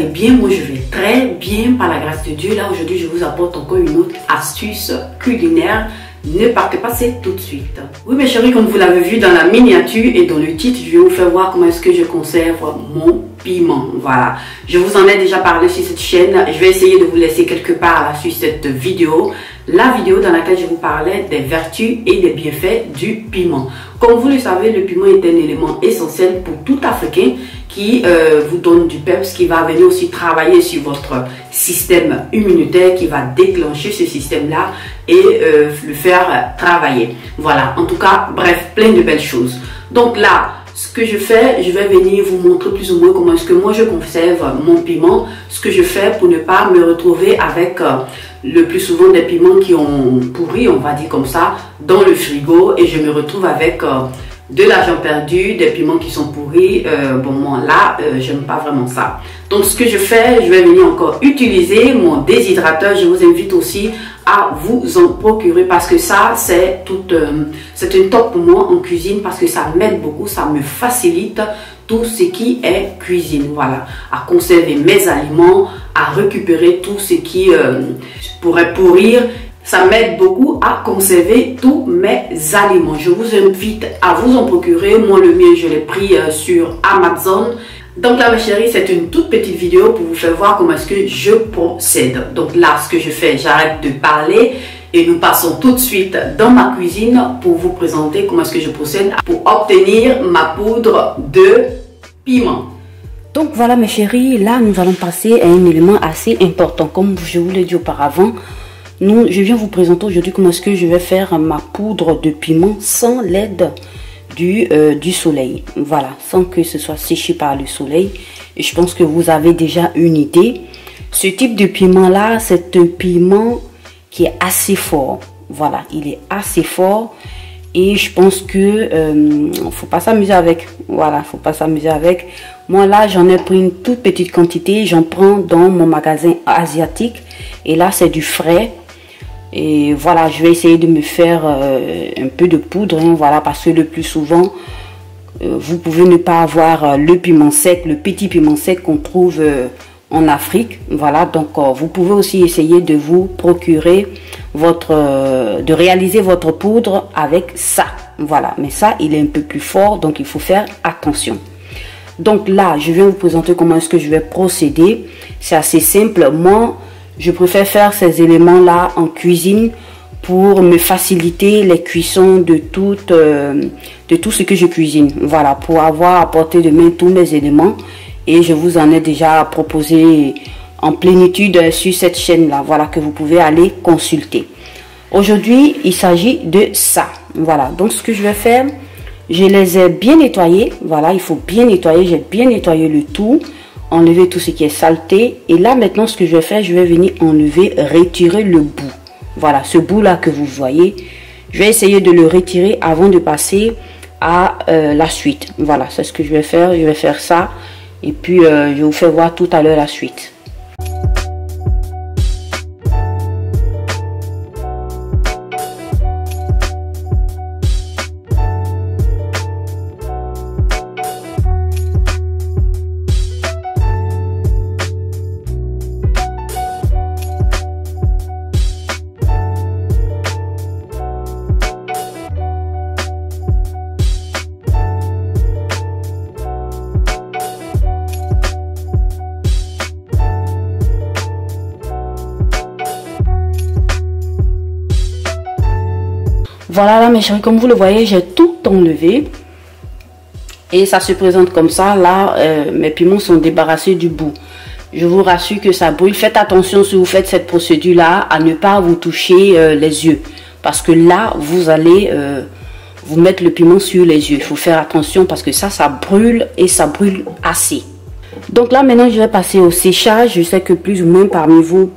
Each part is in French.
allez bien, moi je vais très bien par la grâce de Dieu. Là aujourd'hui je vous apporte encore une autre astuce culinaire. Ne partez pas, c'est tout de suite. Oui mes chéris, comme vous l'avez vu dans la miniature et dans le titre, je vais vous faire voir comment est-ce que je conserve mon piment. Voilà, je vous en ai déjà parlé sur cette chaîne. Je vais essayer de vous laisser quelque part là sur cette vidéo. La vidéo dans laquelle je vous parlais des vertus et des bienfaits du piment. Comme vous le savez, le piment est un élément essentiel pour tout Africain qui vous donne du peps, qui va venir aussi travailler sur votre système immunitaire, qui va déclencher ce système-là et le faire travailler. Voilà, en tout cas, bref, plein de belles choses. Donc là, ce que je fais, je vais venir vous montrer plus ou moins comment est-ce que moi je conserve mon piment, ce que je fais pour ne pas me retrouver avec le plus souvent des piments qui ont pourri, on va dire comme ça, dans le frigo et je me retrouve avec de l'argent perdu, des piments qui sont pourris. Bon, moi là, j'aime pas vraiment ça. Donc ce que je fais, je vais venir encore utiliser mon déshydrateur. Je vous invite aussi à vous en procurer parce que ça, c'est un top pour moi en cuisine parce que ça m'aide beaucoup, ça me facilite tout ce qui est cuisine. Voilà, à conserver mes aliments, à récupérer tout ce qui pourrait pourrir. Ça m'aide beaucoup à conserver tous mes aliments. Je vous invite à vous en procurer. Moi, le mien, je l'ai pris sur Amazon. Donc là, mes chéris, c'est une toute petite vidéo pour vous faire voir comment est-ce que je procède. Donc là, ce que je fais, j'arrête de parler et nous passons tout de suite dans ma cuisine pour vous présenter comment est-ce que je procède pour obtenir ma poudre de piment. Donc voilà, mes chéris, là, nous allons passer à un élément assez important. Comme je vous l'ai dit auparavant, je viens vous présenter aujourd'hui comment est-ce que je vais faire ma poudre de piment sans l'aide du soleil. Voilà, sans que ce soit séché par le soleil. Et je pense que vous avez déjà une idée. Ce type de piment là, c'est un piment qui est assez fort. Voilà, il est assez fort. Et je pense que faut pas s'amuser avec. Voilà, faut pas s'amuser avec. Moi là, j'en ai pris une toute petite quantité. J'en prends dans mon magasin asiatique. Et là, c'est du frais. Et voilà, je vais essayer de me faire un peu de poudre, hein, voilà, parce que le plus souvent, vous pouvez ne pas avoir le piment sec, le petit piment sec qu'on trouve en Afrique. Voilà, donc vous pouvez aussi essayer de vous procurer de réaliser votre poudre avec ça. Voilà, mais ça, il est un peu plus fort, donc il faut faire attention. Donc là, je vais vous présenter comment est-ce que je vais procéder. C'est assez simple. Moi, je préfère faire ces éléments-là en cuisine pour me faciliter les cuissons de tout ce que je cuisine. Voilà, pour avoir à portée de main tous mes éléments. Et je vous en ai déjà proposé en plénitude sur cette chaîne-là. Voilà, que vous pouvez aller consulter. Aujourd'hui, il s'agit de ça. Voilà, donc ce que je vais faire, je les ai bien nettoyés. Voilà, il faut bien nettoyer. J'ai bien nettoyé le tout. Enlever tout ce qui est saleté. Et là, maintenant, ce que je vais faire, je vais venir retirer le bout. Voilà, ce bout-là que vous voyez. Je vais essayer de le retirer avant de passer à la suite. Voilà, c'est ce que je vais faire. Je vais faire ça. Et puis, je vous fais voir tout à l'heure la suite. Voilà là mes chéris, comme vous le voyez, j'ai tout enlevé. Et ça se présente comme ça. Là, mes piments sont débarrassés du bout. Je vous rassure que ça brûle. Faites attention si vous faites cette procédure-là à ne pas vous toucher les yeux. Parce que là, vous allez vous mettre le piment sur les yeux. Il faut faire attention parce que ça brûle et ça brûle assez. Donc là, maintenant, je vais passer au séchage. Je sais que plus ou moins parmi vous,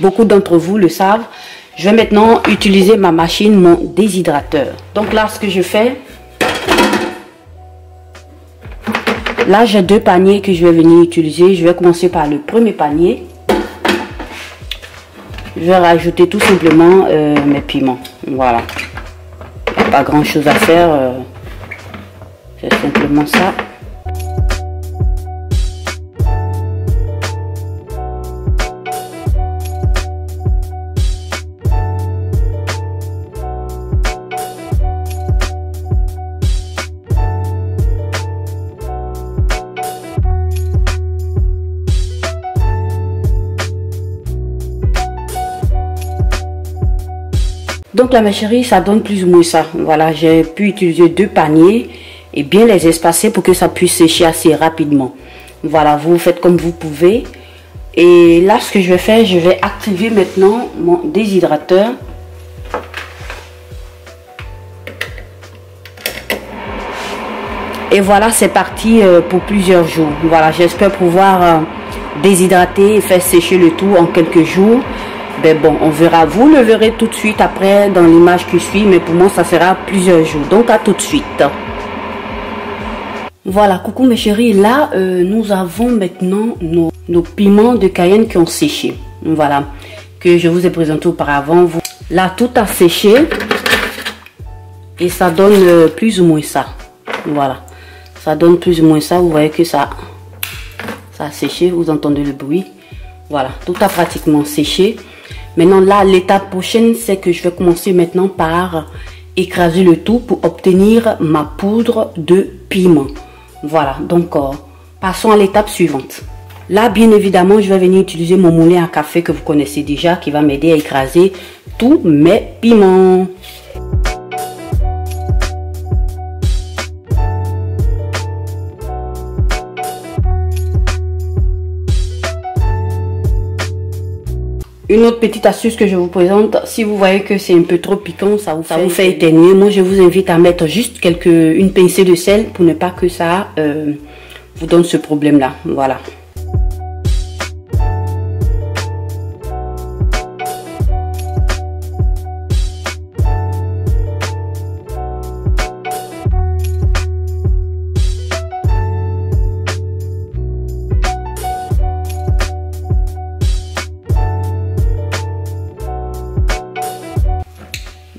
beaucoup d'entre vous le savent. Je vais maintenant utiliser ma machine, mon déshydrateur. Donc là, ce que je fais, là, j'ai deux paniers que je vais venir utiliser. Je vais commencer par le premier panier. Je vais rajouter tout simplement mes piments. Voilà. Il n'y a pas grand chose à faire. C'est simplement ça. Donc là mes chéris, ça donne plus ou moins ça. Voilà, j'ai pu utiliser 2 paniers et bien les espacer pour que ça puisse sécher assez rapidement. Voilà, vous faites comme vous pouvez. Et là ce que je vais faire, je vais activer maintenant mon déshydrateur. Et voilà, c'est parti pour plusieurs jours. Voilà, j'espère pouvoir déshydrater et faire sécher le tout en quelques jours. Ben bon, on verra. Vous le verrez tout de suite après dans l'image qui suit. Mais pour moi, ça sera plusieurs jours. Donc, à tout de suite. Voilà, coucou mes chéris. Là, nous avons maintenant nos piments de Cayenne qui ont séché. Voilà, que je vous ai présenté auparavant. Là, tout a séché. Et ça donne plus ou moins ça. Voilà. Ça donne plus ou moins ça. Vous voyez que ça a séché. Vous entendez le bruit. Voilà. Tout a pratiquement séché. Maintenant, là, l'étape prochaine, c'est que je vais commencer maintenant par écraser le tout pour obtenir ma poudre de piment. Voilà. Donc, passons à l'étape suivante. Là, bien évidemment, je vais venir utiliser mon moulin à café que vous connaissez déjà, qui va m'aider à écraser tous mes piments. Une autre petite astuce que je vous présente, si vous voyez que c'est un peu trop piquant, ça vous fait éternuer. Moi, je vous invite à mettre juste une pincée de sel pour ne pas que ça vous donne ce problème-là. Voilà.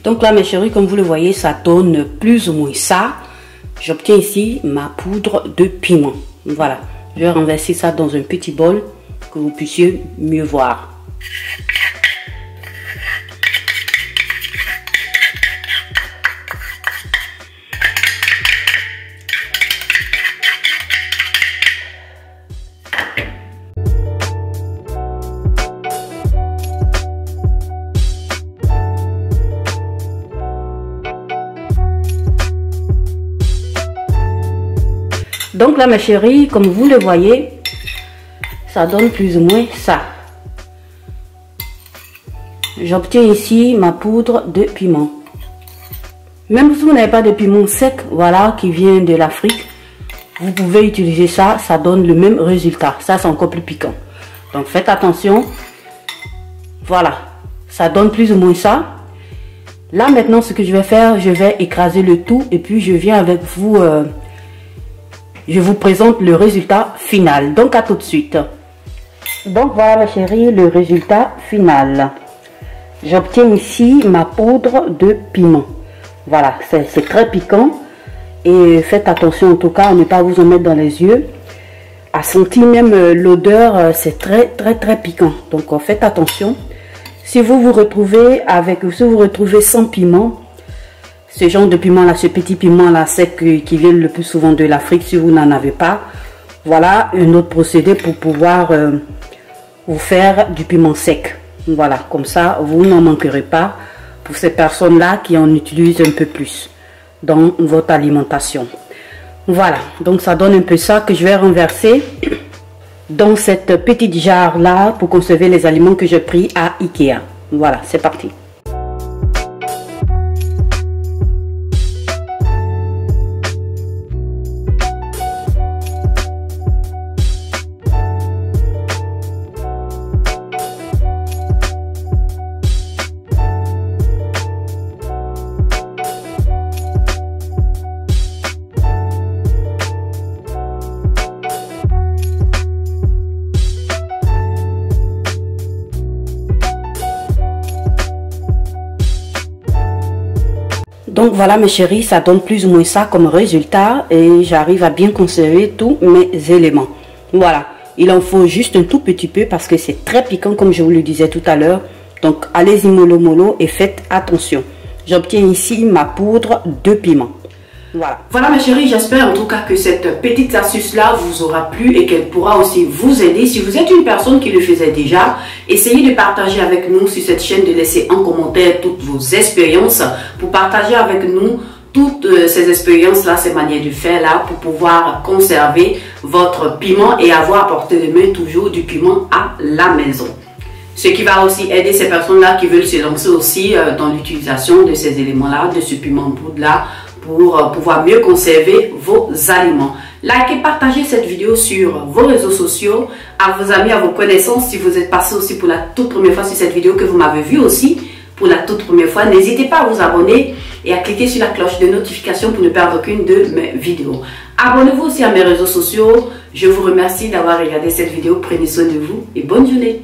Donc là mes chéris, comme vous le voyez, ça donne plus ou moins ça. J'obtiens ici ma poudre de piment. Voilà, je vais renverser ça dans un petit bol que vous puissiez mieux voir. Donc là mes chéris, comme vous le voyez, ça donne plus ou moins ça. J'obtiens ici ma poudre de piment. Même si vous n'avez pas de piment sec, voilà, qui vient de l'Afrique, vous pouvez utiliser ça, ça donne le même résultat. Ça, c'est encore plus piquant. Donc faites attention. Voilà, ça donne plus ou moins ça. Là maintenant, ce que je vais faire, je vais écraser le tout et puis je viens avec vous... je vous présente le résultat final. Donc à tout de suite. Donc voilà mes chéris, le résultat final. J'obtiens ici ma poudre de piment. Voilà, c'est très piquant. Et faites attention en tout cas à ne pas vous en mettre dans les yeux. À sentir même l'odeur, c'est très piquant. Donc faites attention. Si vous vous retrouvez sans piment, ce genre de piment là, ce petit piment là sec qui vient le plus souvent de l'Afrique, si vous n'en avez pas, voilà un autre procédé pour pouvoir vous faire du piment sec. Voilà, comme ça vous n'en manquerez pas pour ces personnes là qui en utilisent un peu plus dans votre alimentation. Voilà, donc ça donne un peu ça que je vais renverser dans cette petite jarre là pour conserver les aliments que j'ai pris à Ikea. Voilà, c'est parti. Donc voilà mes chéris, ça donne plus ou moins ça comme résultat et j'arrive à bien conserver tous mes éléments. Voilà, il en faut juste un tout petit peu parce que c'est très piquant comme je vous le disais tout à l'heure. Donc allez-y mollo mollo et faites attention. J'obtiens ici ma poudre de piment. Voilà mes chéris, j'espère en tout cas que cette petite astuce là vous aura plu et qu'elle pourra aussi vous aider. Si vous êtes une personne qui le faisait déjà, essayez de partager avec nous sur cette chaîne, de laisser en commentaire toutes vos expériences pour partager avec nous toutes ces expériences-là, ces manières de faire là pour pouvoir conserver votre piment et avoir à portée de main toujours du piment à la maison. Ce qui va aussi aider ces personnes-là qui veulent se lancer aussi dans l'utilisation de ces éléments-là, de ce piment poudre-là, pour pouvoir mieux conserver vos aliments. Likez, partagez cette vidéo sur vos réseaux sociaux, à vos amis, à vos connaissances. Si vous êtes passé aussi pour la toute première fois sur cette vidéo, que vous m'avez vu aussi pour la toute première fois, n'hésitez pas à vous abonner et à cliquer sur la cloche de notification pour ne perdre aucune de mes vidéos. Abonnez-vous aussi à mes réseaux sociaux. Je vous remercie d'avoir regardé cette vidéo. Prenez soin de vous et bonne journée.